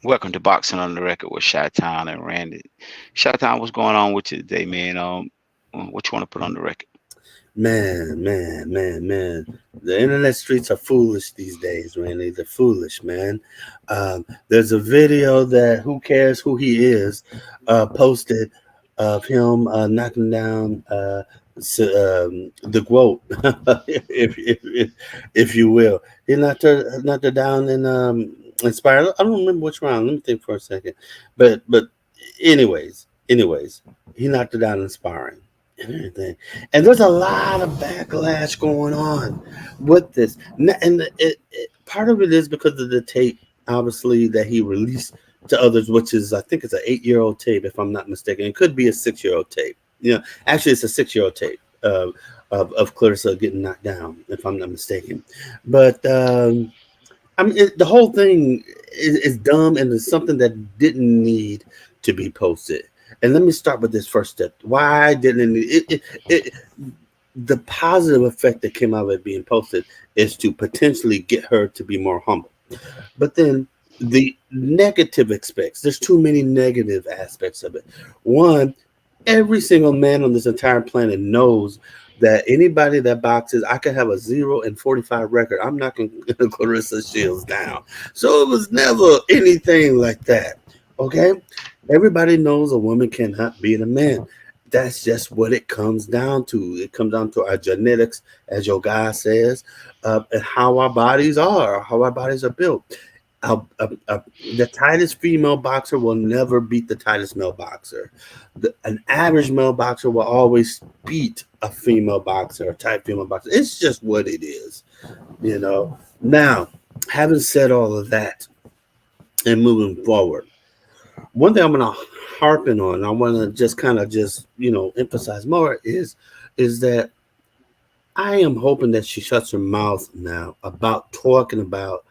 Welcome to Boxing on the Record with Shy Town and Randy. Shy Town, what's going on with you today, man? What you want to put on the record? Man. The internet streets are foolish these days, Randy. They're foolish, man. There's a video that who cares who he is posted of him knocking down the quote, if you will. He knocked her down in Inspired. I don't remember which round. Let me think for a second. But anyways, he knocked her down inspiring and everything. And there's a lot of backlash going on with this. And part of it is because of the tape, obviously, that he released to others, which is, I think it's an 8-year-old tape, if I'm not mistaken. It could be a 6-year-old tape. Actually, it's a 6-year-old tape of Clarissa getting knocked down, if I'm not mistaken. But I mean, the whole thing is dumb and it's something that didn't need to be posted. And let me start with this first step. Why didn't it the positive effect that came out of it being posted is to potentially get her to be more humble. But then the negative aspects, there's too many negative aspects of it. One, every single man on this entire planet knows that anybody that boxes, I could have a 0-45 record. I'm knocking Claressa Shields down. So it was never anything like that. Okay? Everybody knows a woman cannot beat a man. That's just what it comes down to. It comes down to our genetics, as your guy says, and how our bodies are, how our bodies are built. The tightest female boxer will never beat the tightest male boxer. An average male boxer will always beat a female boxer, a tight female boxer. It's just what it is, you know. Now, having said all of that and moving forward, one thing I'm going to harping on, I want to just kind of just emphasize more is that I am hoping that she shuts her mouth now about talking about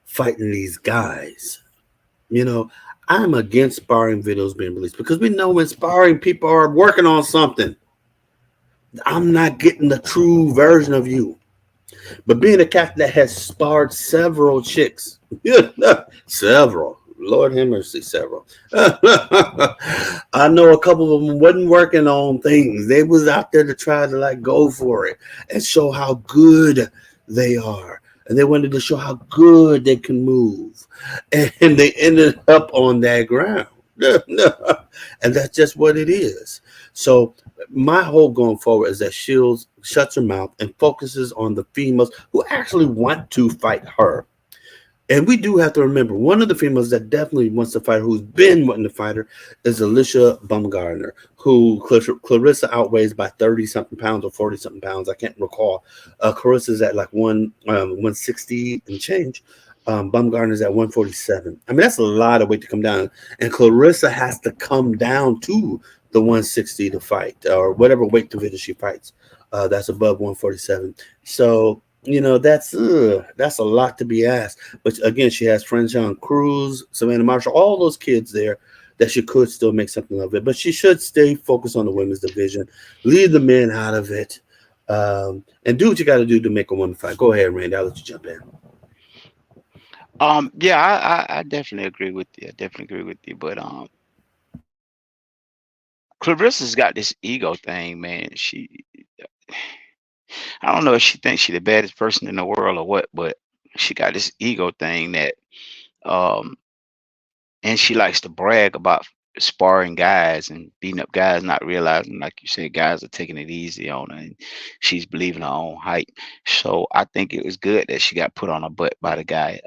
fighting these guys. You know, I'm against sparring videos being released because we know when sparring people are working on something. I'm not getting the true version of you. But being a cat that has sparred several chicks, several, Lord have mercy, several. I know a couple of them wasn't working on things. They was out there to try to like go for it and show how good they are. And they wanted to show how good they can move. And they ended up on that ground. And that's just what it is. So my hope going forward is that Shields shuts her mouth and focuses on the females who actually want to fight her. And we do have to remember one of the females that definitely wants to fight her, who's been wanting to fight her, is Alicia Bumgarner, who Clarissa outweighs by 30 something pounds or 40 something pounds. I can't recall. Clarissa's at like 160 and change. Bumgarner's at 147. I mean, that's a lot of weight to come down. And Clarissa has to come down to the 160 to fight, or whatever weight division she fights. That's above 147. So that's a lot to be asked. But again, she has Franchon Cruz, Savannah Marshall, all those kids there that she could still make something of it. But she should stay focused on the women's division, leave the men out of it, and do what you got to do to make a woman fight. Go ahead, Randy. I'll let you jump in. Yeah, I definitely agree with you. I definitely agree with you. But Clarissa's got this ego thing, man. I don't know if she thinks she's the baddest person in the world or what, but she got this ego thing that um and she likes to brag about sparring guys and beating up guys, not realizing, like you said, guys are taking it easy on her, and she's believing her own hype. So I think it was good that she got put on her butt by the guy.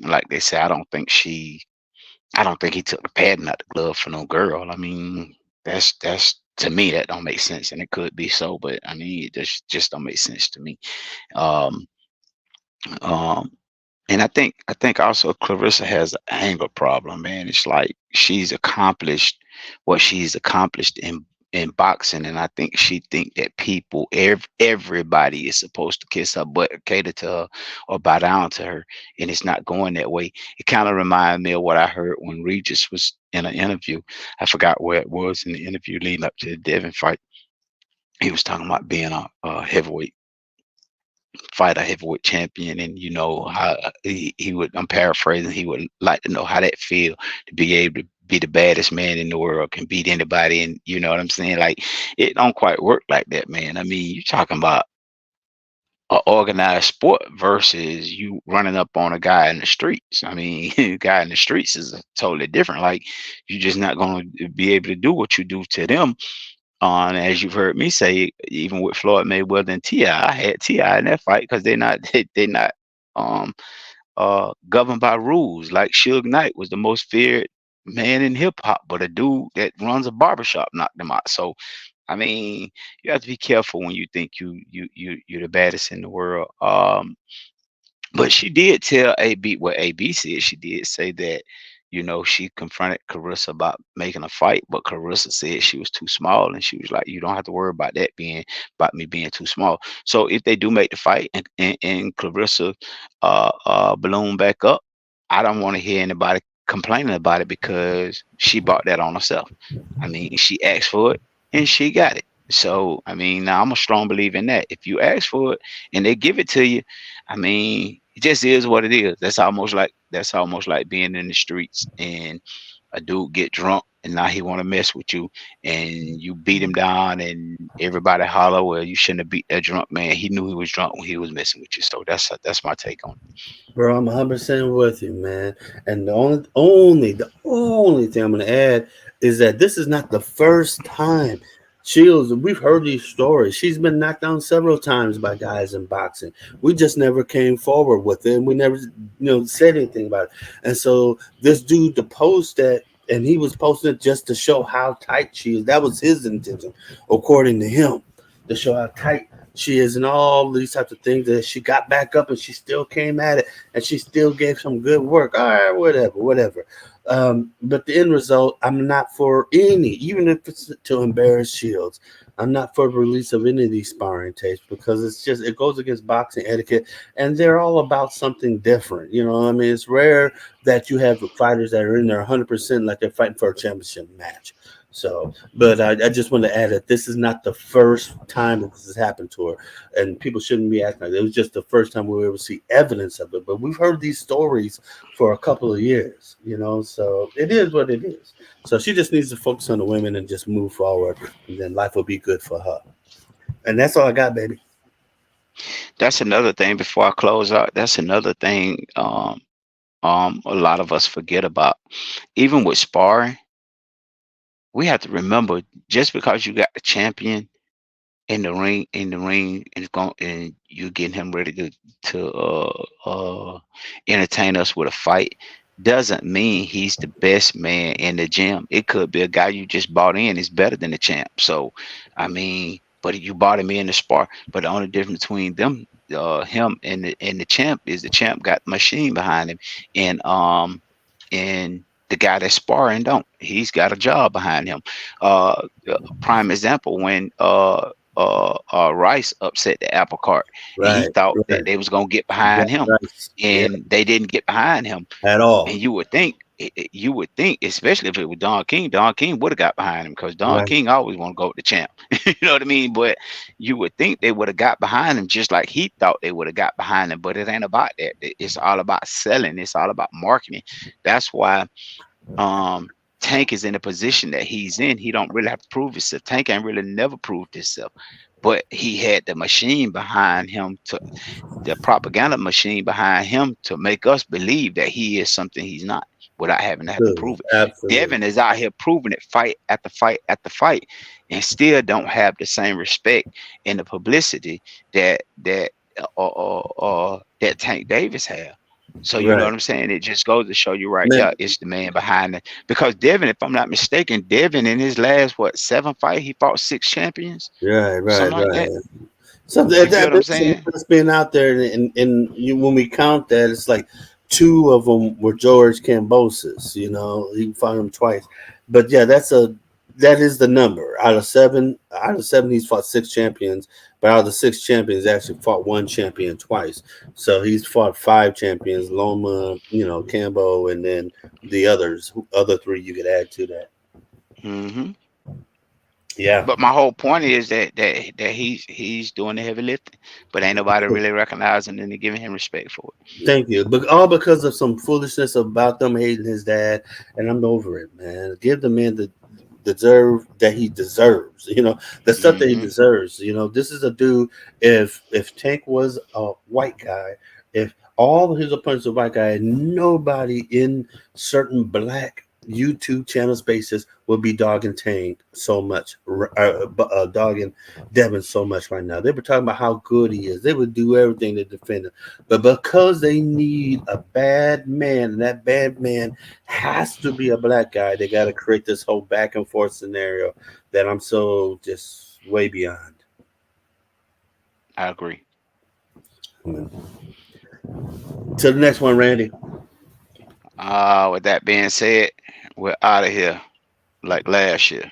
Like they say, I don't think he took the padding out the glove for no girl. I mean, that's to me that don't make sense, and it could be so, but I mean, it just don't make sense to me. Um, um, and I think also Clarissa has an anger problem, man. It's like she's accomplished what she's accomplished in boxing, and I think she think that everybody is supposed to kiss her butt, or cater to her, or bow down to her, and it's not going that way. It kind of reminds me of what I heard when Regis was in an interview. I forgot where it was in the interview leading up to the Devin fight. He was talking about being a heavyweight fight a heavyweight champion, and you know how he would. I'm paraphrasing. He would like to know how that feel to be able to be the baddest man in the world, can beat anybody, and you know what I'm saying. Like it don't quite work like that, man. I mean, you talking about a organized sport versus you running up on a guy in the streets. I mean, a guy in the streets is totally different. Like you're just not going to be able to do what you do to them. On as you've heard me say, even with Floyd Mayweather and Ti, I had Ti in that fight because they're not um governed by rules. Like Suge Knight was the most feared man in hip hop, but a dude that runs a barbershop knocked him out. So I mean, you have to be careful when you think you're the baddest in the world. But she did tell AB what AB said. She did say that, you know, she confronted Carissa about making a fight, but Carissa said she was too small, and she was like, "You don't have to worry about that being about me being too small." So if they do make the fight and Clarissa balloon back up, I don't want to hear anybody complaining about it because she bought that on herself. I mean, she asked for it and she got it. So I mean, now I'm a strong believer in that. If you ask for it and they give it to you, I mean, it just is what it is. That's almost like being in the streets and a dude get drunk and now he want to mess with you and you beat him down and everybody holler, well, you shouldn't have beat that drunk man. He knew he was drunk when he was messing with you. So that's my take on Bro, I'm 100% with you, man. And the only thing I'm gonna add is that this is not the first time Shields. We've heard these stories. She's been knocked down several times by guys in boxing. We just never came forward with it, and we never, said anything about it. And so this dude, the post that, and he was posting it just to show how tight she is. That was his intention, according to him, to show how tight she is and all these types of things. That she got back up and she still came at it and she still gave some good work. All right, whatever. But the end result, I'm not for any, even if it's to embarrass Shields. I'm not for the release of any of these sparring tapes because it goes against boxing etiquette, and they're all about something different. I mean, it's rare that you have fighters that are in there 100% like they're fighting for a championship match. So, but I just want to add that this is not the first time that this has happened to her, and people shouldn't be acting like it was just the first time we were able to see evidence of it. But we've heard these stories for a couple of years. So it is what it is. So she just needs to focus on the women and just move forward, and then life will be good for her. And that's all I got, baby. that's another thing before I close out. That's another thing a lot of us forget about. Even with sparring, we have to remember just because you got the champion in the ring and going and you getting him ready to entertain us with a fight doesn't mean he's the best man in the gym. It could be a guy you just bought in is better than the champ. So I mean, but you bought him in the spar. But the only difference between them, him and the champ is the champ got the machine behind him, and the guy that's sparring don't. He's got a job behind him. Prime example when Rice upset the apple cart, and he Right, thought that right, they was gonna get behind him, right. Yeah, and they didn't get behind him. at all. And you would think, especially if it was Don King would have got behind him because Don Right, King always want to go with the champ. You know what I mean? But you would think they would have got behind him just like he thought they would have got behind him. But it ain't about that. It's all about selling. It's all about marketing. That's why um Tank is in the position that he's in. He don't really have to prove himself. Tank ain't really never proved himself, but he had the machine behind him, to the propaganda machine behind him, to make us believe that he is something he's not without having to have to absolutely, prove it. absolutely. Devin is out here proving it fight after fight after fight, and still don't have the same respect and the publicity that Tank Davis have. So you know Right, what I'm saying? It just goes to show you, right? man. Yeah, it's the man behind it. Because Devin, if I'm not mistaken, Devin in his last seven fight, he fought six champions, Right, right, something like that. right. So You feel what I'm that's saying? that's been out there, and when we count that, it's like two of them were George Cambosis. He fought him twice, but yeah, that is the number. Out of seven, he's fought six champions, but out of the six champions, he actually fought one champion twice. So he's fought five champions: Loma, Cambo, and then the other three you could add to that. Hmm. Yeah. But my whole point is that he's doing the heavy lifting, but ain't nobody really recognizing and giving him respect for it. Thank you. But all because of some foolishness about them hating his dad, and I'm over it, man. Give the man the deserve that he deserves. The stuff that he Hmm. deserves. This is a dude. If Tank was a white guy, if all of his opponents were white guy, nobody in certain black YouTube channel spaces would be dogging Tank so much, dogging Devin so much right now. They were talking about how good he is. They would do everything to defend him. But because they need a bad man, and that bad man has to be a black guy, they got to create this whole back and forth scenario that I'm so just way beyond. I agree. To the next one, Randy. With that being said, we're out of here like last year.